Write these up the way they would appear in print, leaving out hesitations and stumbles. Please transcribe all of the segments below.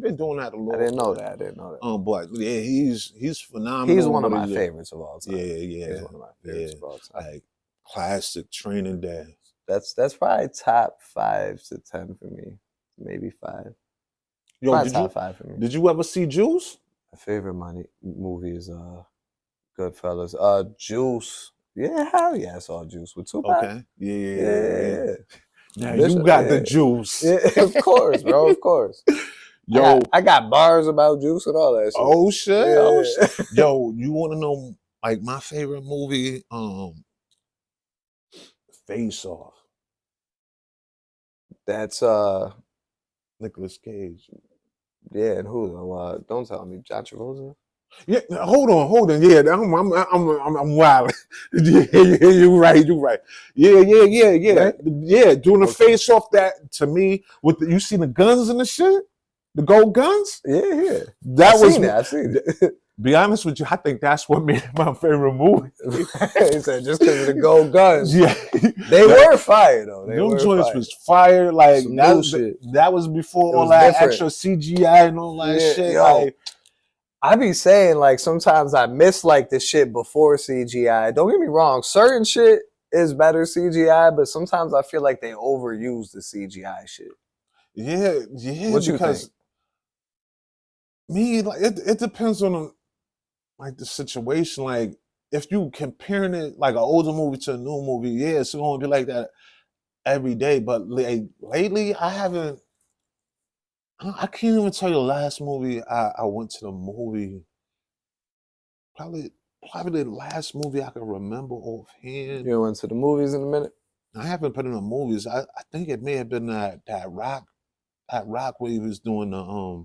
been doing that a little. I didn't know that. But yeah, he's phenomenal. He's one of my favorites of all time. Yeah. He's one of my favorites of all time. Like classic Training Day. That's probably top 5 to 10 for me. Maybe 5. Yo, probably top 5 for me. Did you ever see Juice? My favorite movie is Goodfellas. Juice. Yeah, hell yeah, I saw Juice with Tupac. Okay. Yeah. Now Bishop, you got the juice. Yeah, of course, bro. Of course. Yo, I got bars about Juice and all that shit. Oh shit. Yeah. Oh shit. Yo, you want to know like my favorite movie? Face Off. That's Nicolas Cage. Yeah, and who? Don't tell me, John Travolta. Yeah, hold on. Yeah, I'm wild. Yeah, you're right. Yeah. Right? Yeah, doing the Face Off, that to me with you see the guns and the shit, the gold guns. Yeah. I've seen it. Be honest with you, I think that's what made it my favorite movie. He said just because of the gold guns. Yeah, they were fire though. Them joints was fire. Like that was before all that extra CGI and all that shit. Yo, like, I be saying like sometimes I miss like the shit before CGI. Don't get me wrong, certain shit is better CGI, but sometimes I feel like they overuse the CGI shit. Yeah. What you think? Me, like it depends on like the situation. Like if you comparing it like an older movie to a new movie, yeah, it's gonna be like that every day. But like lately, I can't even tell you the last movie I went to the movie. Probably the last movie I can remember offhand. You went to the movies in a minute? I haven't been in the movies. I think it may have been that rock where he was doing the I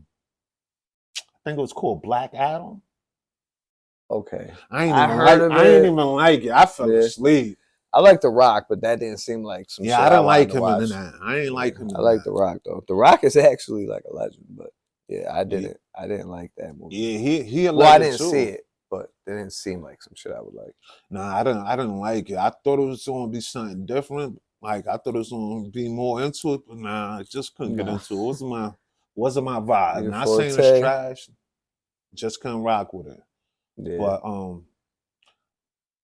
think it was called Black Adam. Okay. I ain't even like it. I fell asleep. I like The Rock, but that didn't seem like some shit I didn't like him in that. I ain't like him. I like The Rock though. The Rock is actually like a legend, but yeah, I didn't like that movie. Yeah, he a legend. Well, I didn't see it, but it didn't seem like some shit I would like. Nah, I didn't like it. I thought it was gonna be something different. Like I thought it was gonna be more into it, but nah, I just couldn't get into it. Wasn't my vibe. Not saying it's trash. Just couldn't rock with it. Yeah. But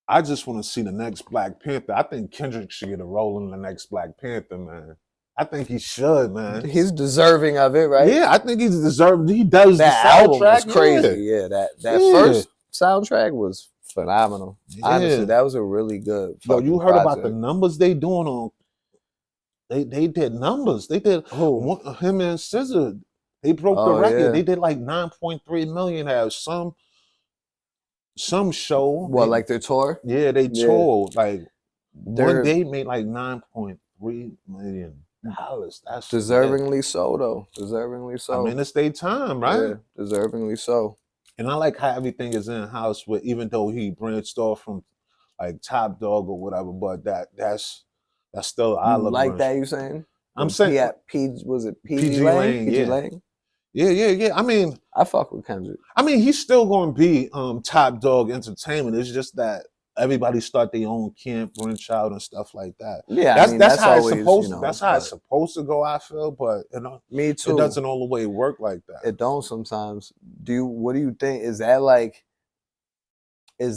I just want to see the next Black Panther. I think Kendrick should get a role in the next Black Panther, man. I think he should, man. He's deserving of it, right? Yeah, I think he's deserved. He does that the album soundtrack. Was crazy. Yeah, that first soundtrack was phenomenal. Yeah. Honestly, that was a really good. Yo, you heard about the numbers they doing on? They did numbers. They did him and SZA. They broke the record. Yeah. They did like 9.3 million at some show. What, like their tour? Yeah, they toured. Like one day made like $9.3 million. That's deservingly so, though. Deservingly so. I mean, it's their time, right? Yeah, deservingly so. And I like how everything is in house. With even though he branched off from like Top Dog or whatever, but that's still Oliver. Like that, you saying? I'm saying was it PG Lane? PG Lane? Yeah. I mean, I fuck with Kendrick. I mean, he's still going to be Top Dog Entertainment. It's just that everybody start their own camp, branch out, and stuff like that. Yeah, that's how it's supposed. That's how it's supposed to go. I feel, but me too. It doesn't all the way work like that. It don't sometimes. What do you think? Is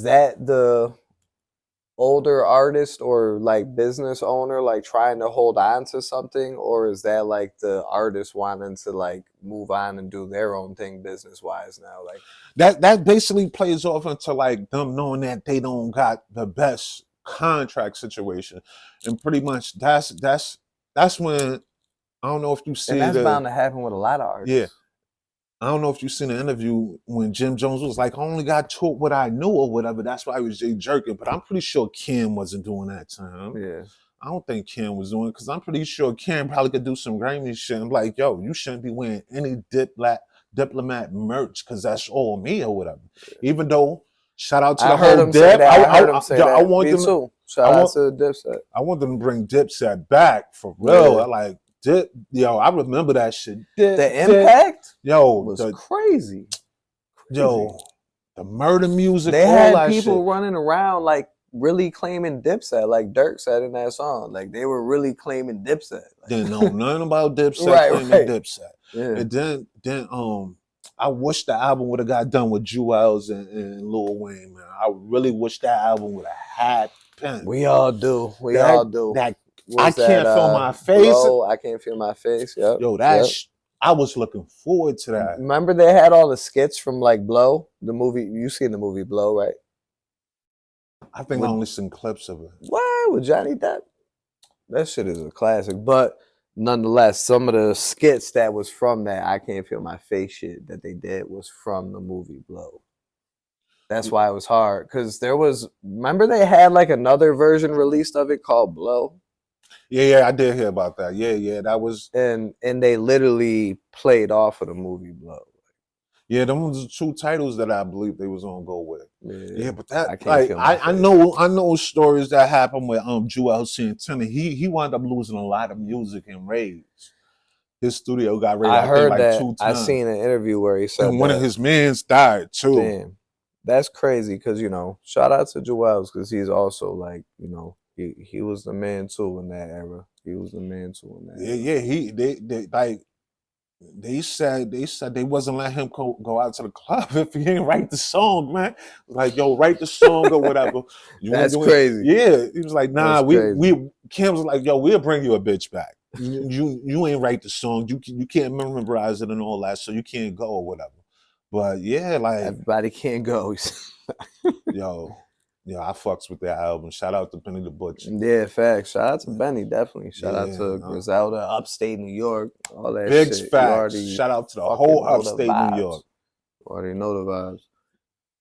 that the older artist or like business owner like trying to hold on to something, or is that like the artist wanting to like move on and do their own thing business wise now? Like that basically plays off into like them knowing that they don't got the best contract situation, and pretty much that's when I don't know if you see that's bound to happen with a lot of artists. Yeah. I don't know if you've seen the interview when Jim Jones was like, I only got taught what I knew or whatever. That's why I was jerking. But I'm pretty sure Cam wasn't doing that time. Yeah. I don't think Cam was doing it because I'm pretty sure Cam probably could do some Grammy shit. I'm like, yo, you shouldn't be wearing any diplomat merch because that's all me or whatever. Yeah. Even though, shout out to the whole Dip. I heard him say that. Me too. Shout out to Dipset. I want them to bring Dipset back for real. Yeah. Like, I remember that shit. The impact, was crazy. Yo, the murder music. They had people running around like really claiming Dipset, like Dirk said in that song. Like they were really claiming Dipset. Like, Didn't know nothing about Dipset right, claiming right. Dipset. Yeah. And then I wish the album would have got done with Jewels and Lil Wayne, man. I really wish that album would have happened. We all do. We That all do. that I Was that can't feel my face. Blow? I can't feel my face. Yep. Yo, Yep. I was looking forward to that. Remember they had all the skits from like Blow, the movie. You seen the movie Blow, right? I think I only seen clips of it. What with Johnny Depp? That shit is a classic. But nonetheless, some of the skits that was from that I can't feel my face shit that they did was from the movie Blow. That's why it was hard because there was. Remember they had like another version released of it called Blow. Yeah, I did hear about that. Yeah, that was. And they literally played off of the movie Blow. Yeah, them was the two titles that I believe they was gonna go with. Yeah, but that I can't like feel my I face. I know stories that happened with Joel Santana. He wound up losing a lot of music and rage. His studio got raided, I I think, heard like that. 2 I times. seen an interview where he said And one that. of his mans died too. Damn, that's crazy. Because shout out to Joel's because he's also like he was the man too in that era. He was the man too in that. Yeah, they like they said they wasn't letting him go out to the club if he didn't write the song, man. Like, yo, write the song or whatever. That's crazy. Yeah, he was like, nah, That's we Kim was like, yo, we'll bring you a bitch back. You ain't write the song. You can't memorize it and all that, so you can't go or whatever. But yeah, like Everybody can't go. yo, I fucks with that album. Shout out to Benny the Butcher. Yeah, facts. Shout out to Benny, definitely. Shout out to Griselda, upstate New York, all that Big shit. facts. Shout out to the whole upstate New York. You already know the vibes.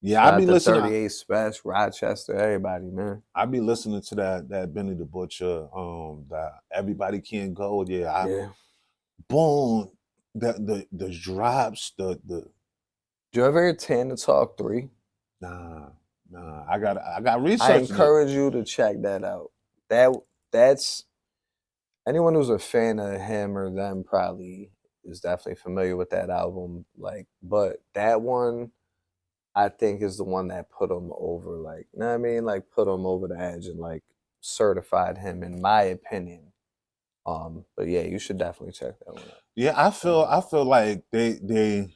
Yeah, I be listening. 38 Special, Rochester, everybody, man. I be listening to that Benny the Butcher. That Everybody Can't Go. Yeah. Boom. The drops. The. Did you ever hear Tana Talk 3? Nah. I got research. I encourage you to check that out. That's anyone who's a fan of him or them probably is definitely familiar with that album. Like, but that one I think is the one that put him over, like, you know what I mean? Like put him over the edge and like certified him in my opinion. But yeah, you should definitely check that one out. Yeah, I feel like they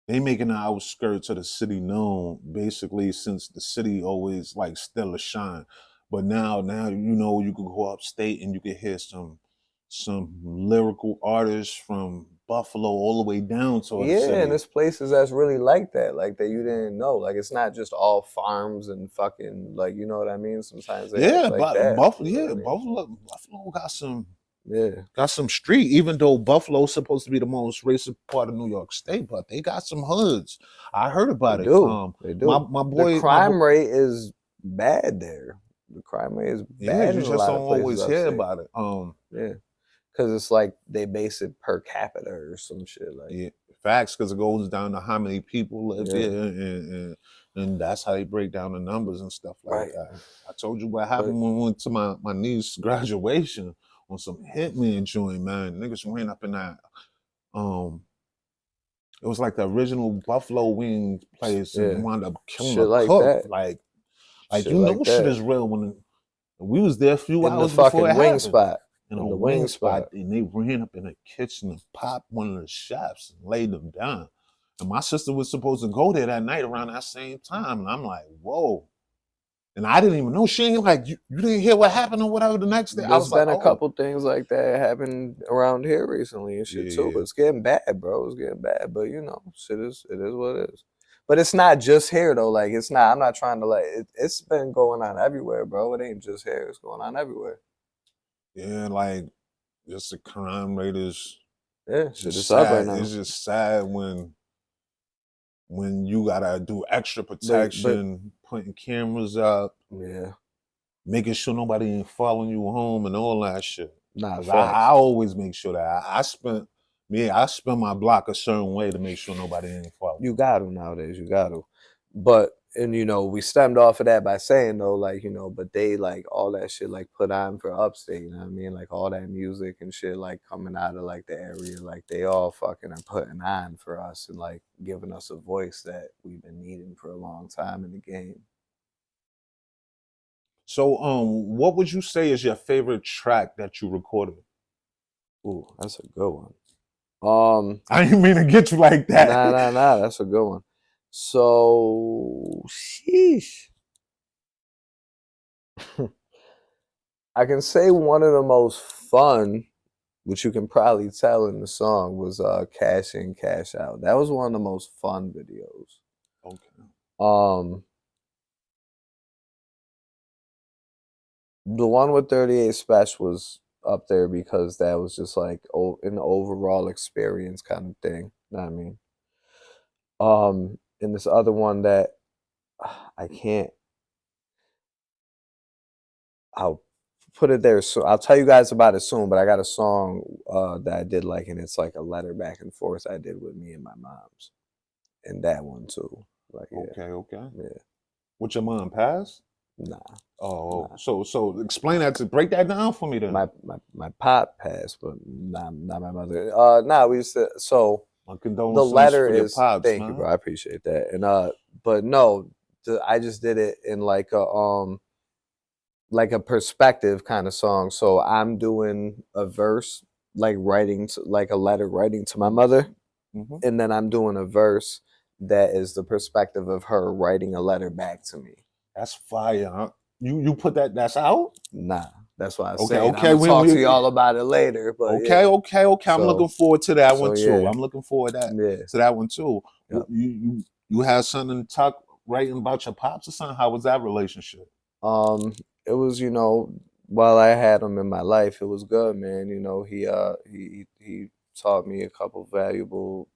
making the outskirts of the city known, basically, since the city always like still a shine. But now you can go upstate and you can hear some lyrical artists from Buffalo all the way down to the city. And there's places that's really like that you didn't know. Like it's not just all farms and fucking like you know what I mean. Sometimes Buffalo got some. Yeah, got some street. Even though Buffalo's supposed to be the most racist part of New York State, but they got some hoods. I heard about it. They do. My boy, the crime rate is bad there. The crime rate is bad. Yeah, you just don't always hear about it. Yeah, because it's like they base it per capita or some shit. Like facts, because it goes down to how many people live here, and that's how they break down the numbers and stuff like that. I told you what happened when we went to my niece's graduation. On some hitman joint, man. Niggas ran up in that. It was like the original Buffalo Wing place and wound up killing shit a cook. Like shit is real when we was there a few hours before it happened. Spot. In a wing spot, and they ran up in the kitchen and popped one of the chefs and laid them down. And my sister was supposed to go there that night around that same time, and I'm like, whoa. And I didn't even know. She ain't like, you didn't hear what happened or whatever the next day. There's been a couple things like that happened around here recently and shit too. But it's getting bad, bro. It's getting bad. But it is what it is. But it's not just here though. Like it's not. I'm not trying to like. It's been going on everywhere, bro. It ain't just here. It's going on everywhere. Yeah, like just the crime rate is. Yeah, shit is up right now. It's just sad when you gotta do extra protection, putting cameras up, making sure nobody ain't following you home and all that shit. I always make sure that I spend my block a certain way to make sure nobody ain't following. You got to nowadays, you got to. But we stemmed off of that by saying though, like but they like all that shit like put on for upstate. You know what I mean? Like all that music and shit like coming out of like the area, like they all fucking are putting on for us and like giving us a voice that we've been needing for a long time in the game. So, what would you say is your favorite track that you recorded? Ooh, that's a good one. I didn't mean to get you like that. Nah. That's a good one. So, sheesh. I can say one of the most fun, which you can probably tell in the song, was Cash In, Cash Out. That was one of the most fun videos. Okay. Um, the one with 38 Special was up there because that was just like an overall experience kind of thing. Know what I mean? And this other one that I can't, I'll put it there. So I'll tell you guys about it soon. But I got a song that I did like, and it's like a letter back and forth I did with me and my mom's, and that one too. Like, Okay. yeah, What your mom passed? nah, Oh, nah. so explain that to break that down for me then. My pop passed, but not my mother. Nah, we used to. So My the condolences letter for your is, pops, thank you, man. bro. I appreciate that. And but no, I just did it in like a perspective kind of song. So I'm doing a verse, like like a letter writing to my mother, Hmm. and then I'm doing a verse that is the perspective of her writing a letter back to me. That's fire. Huh? You put that's out? Nah, that's what I was Okay, saying. I'm okay. gonna talk to We y'all about it later, but okay, yeah. okay. I'm looking So forward to that one so too. yeah, I'm looking forward yeah. to that one too. Yep. You had something to talk writing about your pops or something? How was that relationship? It was, while I had him in my life, it was good, man. He taught me a couple valuable,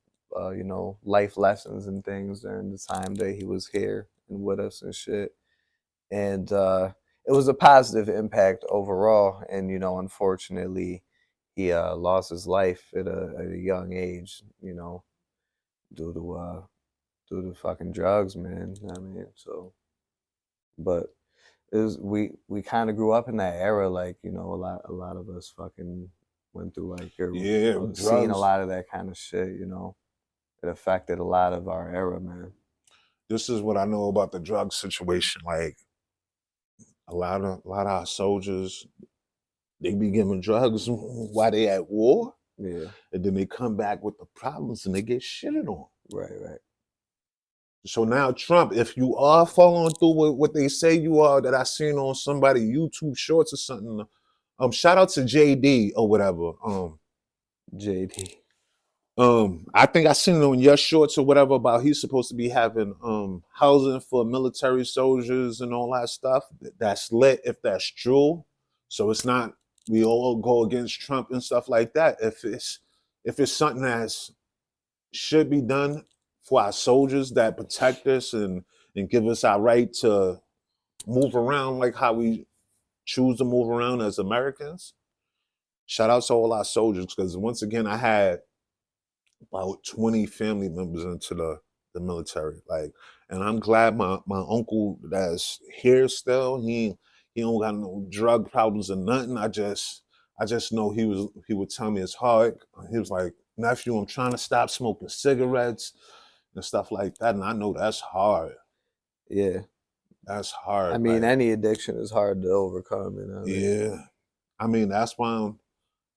life lessons and things during the time that he was here and with us and shit. And it was a positive impact overall. And unfortunately, he lost his life at a young age. Due to fucking drugs, man. I mean, so, but we kind of grew up in that era, like a lot of us fucking went through like Yeah, seeing a drugs. lot of that kind of shit. It affected a lot of our era, man. This is what I know about the drug situation. Like a lot of our soldiers, they be giving drugs while they at war, Yeah, and then they come back with the problems and they get shitted on. right. So now Trump, if you are following through with what they say you are, that I seen on somebody YouTube shorts or something, shout out to JD or whatever. JD. I think I seen it on your shorts or whatever about he's supposed to be having housing for military soldiers and all that stuff. That's lit if that's true. So it's not we all go against Trump and stuff like that. If it's something that's should be done for our soldiers that protect us and give us our right to move around like how we choose to move around as Americans. Shout out to all our soldiers because once again I had about 20 family members into the military. Like, and I'm glad my uncle that's here still, he don't got no drug problems or nothing. I just know he would tell me it's hard. He was like, nephew, I'm trying to stop smoking cigarettes and stuff like that. And I know that's hard. Yeah, That's I hard. mean, Like, any addiction is hard to overcome. I mean, yeah. I mean, that's why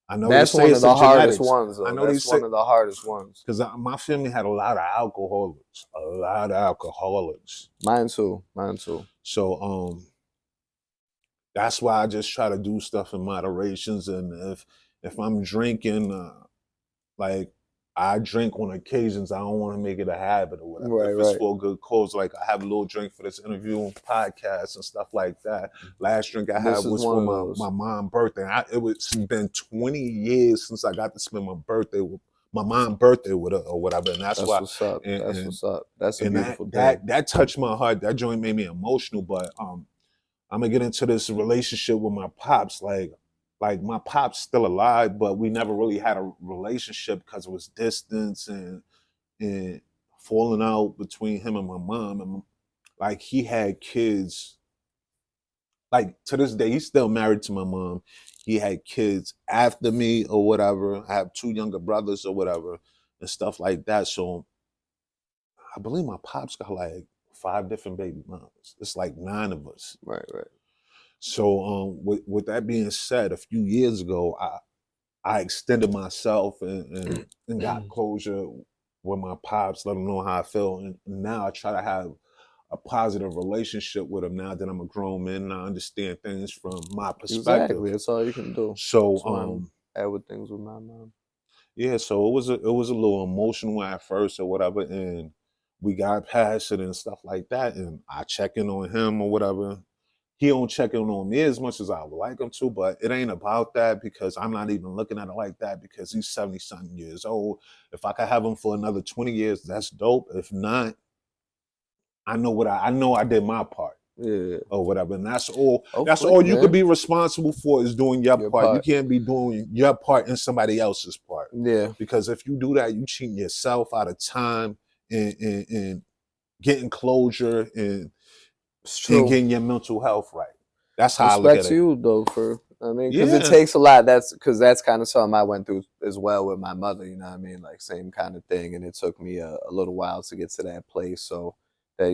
I know they that's say one of it's the the hardest genetics. ones, I though. know they That's say one of the hardest ones. because my family had a lot of alcoholics. Mine too. Mine too. So that's why I just try to do stuff in moderations. And if I'm drinking, like I drink on occasions. I don't want to make it a habit or whatever. Right, If it's right. for a good cause, like I have a little drink for this interview, podcast, and stuff like that. Last drink I had This is was one for of my those. mom's birthday. It's been 20 years since I got to spend my mom's birthday with her or whatever. And that's That's why, what's up. and That's and, what's up. That's a and that beautiful thing. that that touched my heart. That joint made me emotional. But I'm gonna get into this relationship with my pops. Like my pop's still alive, but we never really had a relationship because it was distance and falling out between him and my mom. And like he had kids. Like to this day, he's still married to my mom. He had kids after me or whatever. I have two younger brothers or whatever and stuff like that. So I believe my pops got like 5 different baby moms. It's like 9 of us. Right. So with that being said, a few years ago, I extended myself and got closure with my pops, let them know how I feel, and now I try to have a positive relationship with them now that I'm a grown man and I understand things from my perspective. Exactly. That's all you can do. So That's why I'm at with things with my mom. yeah, so it was a little emotional at first or whatever, and we got past it and stuff like that. And I check in on him or whatever. He don't check in on me as much as I would like him to, but it ain't about that because I'm not even looking at it like that because he's 70 something years old. If I could have him for another 20 years, that's dope. If not, I know I did my part Yeah. or whatever. And that's all Hopefully, you could man. be responsible for is doing your Your part. You part. can't be doing your part in somebody else's part. Yeah. Because if you do that, you cheating yourself out of time and getting closure and It's true. getting your mental health right. That's how I look Respect at to it. you though, because it Yeah. takes a lot. That's kind of something I went through as well with my mother. You know what I mean? Like same kind of thing, and it took me a little while to get to that place. So that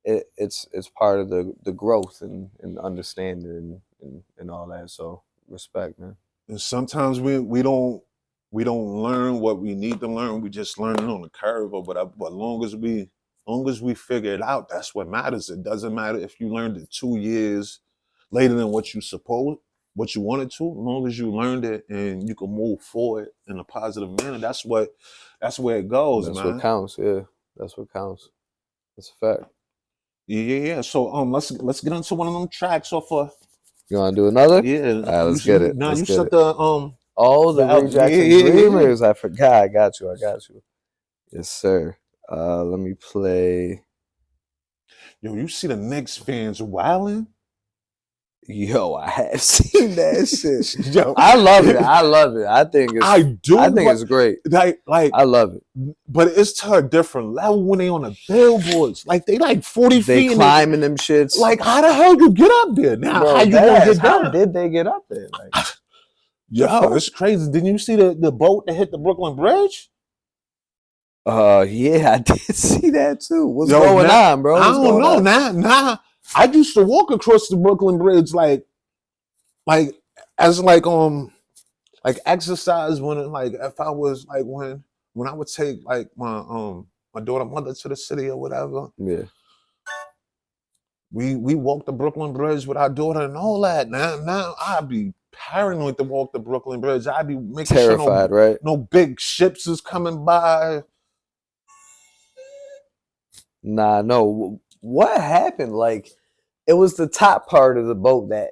it's part of the growth and understanding and all that. So respect, man. And sometimes we don't learn what we need to learn. We just learn it on the curve or whatever. But long as we figure it out, that's what matters. It doesn't matter if you learned it 2 years later than what you wanted to. As long as you learned it and you can move forward in a positive manner, that's where it goes, That's man. what counts. Yeah, that's what counts. That's a fact. Yeah. So let's get into one of them tracks off of You want to do another? yeah. All right, let's get it. Now Let's you get set it. the Oh, the Rejects and yeah. Dreamers. I forgot. I got you. Yes, sir. Let me play. Yo, you see the Knicks fans wilding? Yo, I have seen that shit. Yo, I love it. I think I do. it's great. Like, I love it. but it's to a different level when they on the billboards. Like they like 40 They feet. climbing them shits. Like how the hell you get up there? Now Bro, how you gonna get how down? did they get up there? Like, Yo, it's crazy. Didn't you see the boat that hit the Brooklyn Bridge? yeah, I did see that too. What's going on, bro? I don't know. Nah. I used to walk across the Brooklyn Bridge like as like exercise when like if I was like when I would take like my daughter mother to the city or whatever. Yeah. We walked the Brooklyn Bridge with our daughter and all that. Now I'd be paranoid to walk the Brooklyn Bridge. I'd be making Terrified, sure right? no big ships is coming by. Nah, no. What happened? Like, it was the top part of the boat that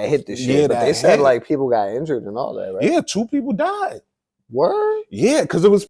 hit the shit. Yeah, but that they said hit. like people got injured and all that, right? Yeah, 2 people died. Word? Yeah, because it was